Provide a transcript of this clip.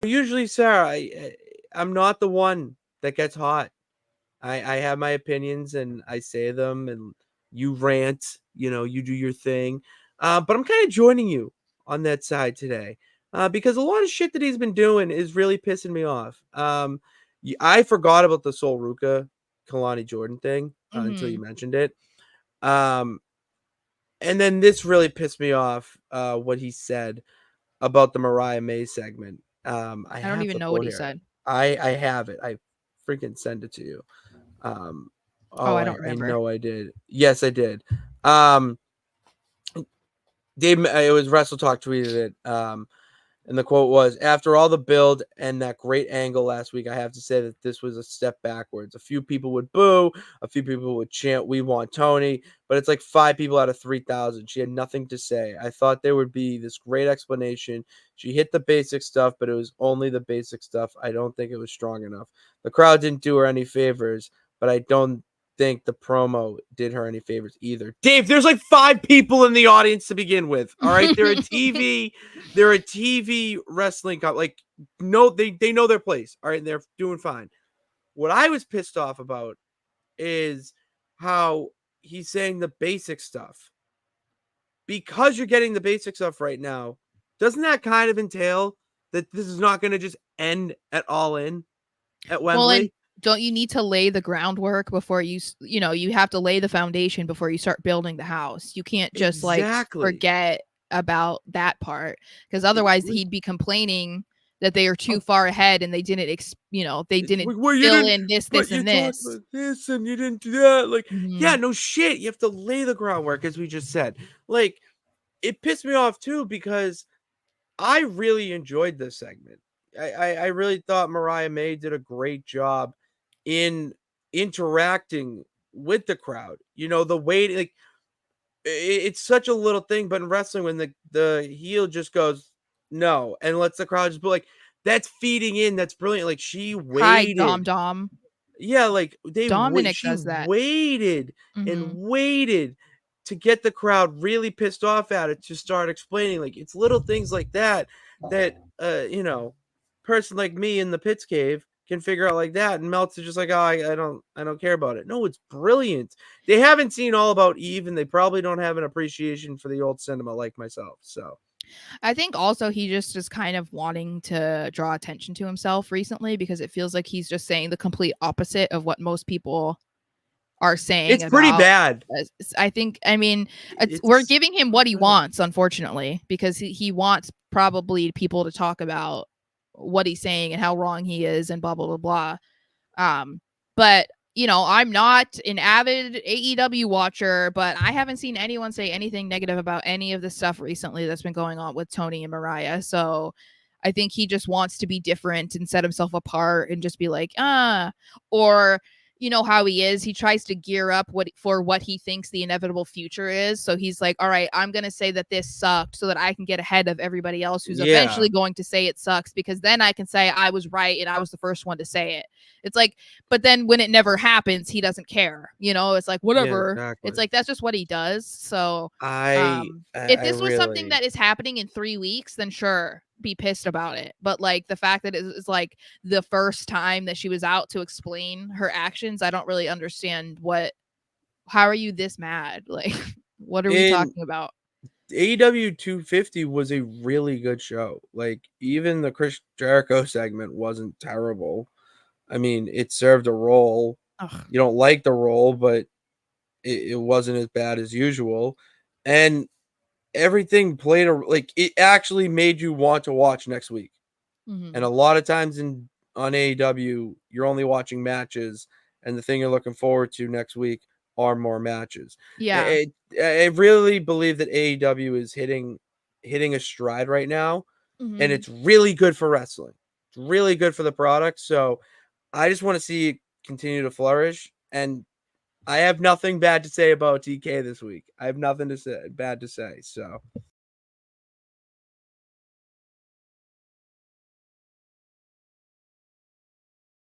Usually, Sarah, I'm not the one that gets hot. I have my opinions and I say them, and you rant. You do your thing. But I'm kind of joining you on that side today, because a lot of shit that he's been doing is really pissing me off. I forgot about the Sol Ruka Kalani Jordan thing until you Hmm. mentioned it. Um, and then this really pissed me off. What he said about the Mariah May segment. I I don't have even the know what quote he here. said. I have it. I freaking send it to you. Um, Oh, oh, I I don't I remember. know I did. Yes, I did. Um, Dave, it was Wrestle Talk tweeted it. And the quote was, "After all the build and that great angle last week, I have to say that this was a step backwards. A few people would boo, a few people would chant, 'We want Tony,' but it's like 5 people out of 3,000. She had nothing to say. I thought there would be this great explanation. She hit the basic stuff, but it was only the basic stuff. I don't think it was strong enough. The crowd didn't do her any favors, but I don't think the promo did her any favors either." Dave, there's like 5 people in the audience to begin with. All right, they're a TV wrestling like no, they know their place. All right, and they're doing fine. What I was pissed off about is how he's saying the basic stuff. Because you're getting the basic stuff right now, doesn't that kind of entail that this is not going to just end at All In at Well, and Wembley? don't you need to lay the groundwork before you have to lay the foundation before you start building the house. You can't just like Exactly. forget about that part because otherwise Like, he'd be complaining that they are too far ahead and they didn't they it's didn't like, well, you fill didn't, in this, but this, you and talked this. about this and you didn't do that. Like, yeah, Mhm. no shit. You have to lay the groundwork, as we just said. Like, it pissed me off too because I really enjoyed this segment. I really thought Mariah May did a great job in interacting with the crowd. The way, like, it's such a little thing, but in wrestling, when the heel just goes no and lets the crowd just be like, that's feeding in. That's brilliant. Like, she Hi, Dom waited. Dom. Yeah, like Dominic she does that. waited and Mhm. waited to get the crowd really pissed off at it to start explaining. Like, it's little things like that that person like me in the pits cave can figure out like that, and Meltzer just like, oh, I don't care about it. No, it's brilliant. They haven't seen All About Eve, and they probably don't have an appreciation for the old cinema like myself. So I think also he just is kind of wanting to draw attention to himself recently because it feels like he's just saying the complete opposite of what most people are saying it's pretty about. bad. I think, I mean, we're It's giving him pretty what he bad. wants, unfortunately, because he wants probably people to talk about what he's saying and how wrong he is and blah, blah, blah, blah. But I'm not an avid AEW watcher, but I haven't seen anyone say anything negative about any of the stuff recently that's been going on with Tony and Mariah. So I think he just wants to be different and set himself apart and just be like, or how he is. He tries to gear up what he thinks the inevitable future is. So he's like, all right, I'm going to say that this sucked so that I can get ahead of everybody else who's Yeah, eventually going to say it sucks because then I can say I was right and I was the first one to say it. It's like, but then when it never happens, he doesn't care. It's like yeah, whatever. It's exactly. like that's just what he does. So, I I, if I this was something really that is happening in 3 weeks, then sure, be pissed about it. But like the fact that it is like the first time that she was out to explain her actions, I don't really understand what. How are you this mad? Like, what are we in talking about? AEW 250 was a really good show. Like, even the Chris Jericho segment wasn't terrible. I mean, it served a role. Ugh. You don't like the role, but it wasn't as bad as usual. And everything played like, it actually made you want to watch next week. And Hmm. a lot of times on AEW, you're only watching matches, and the thing you're looking forward to next week are more matches. Yeah. I really believe that AEW is hitting a stride right now, and Hmm. it's really good for wrestling. It's really good for the product. So I just want to see it continue to flourish. And I have nothing bad to say about TK this week. I have nothing to say bad to say. So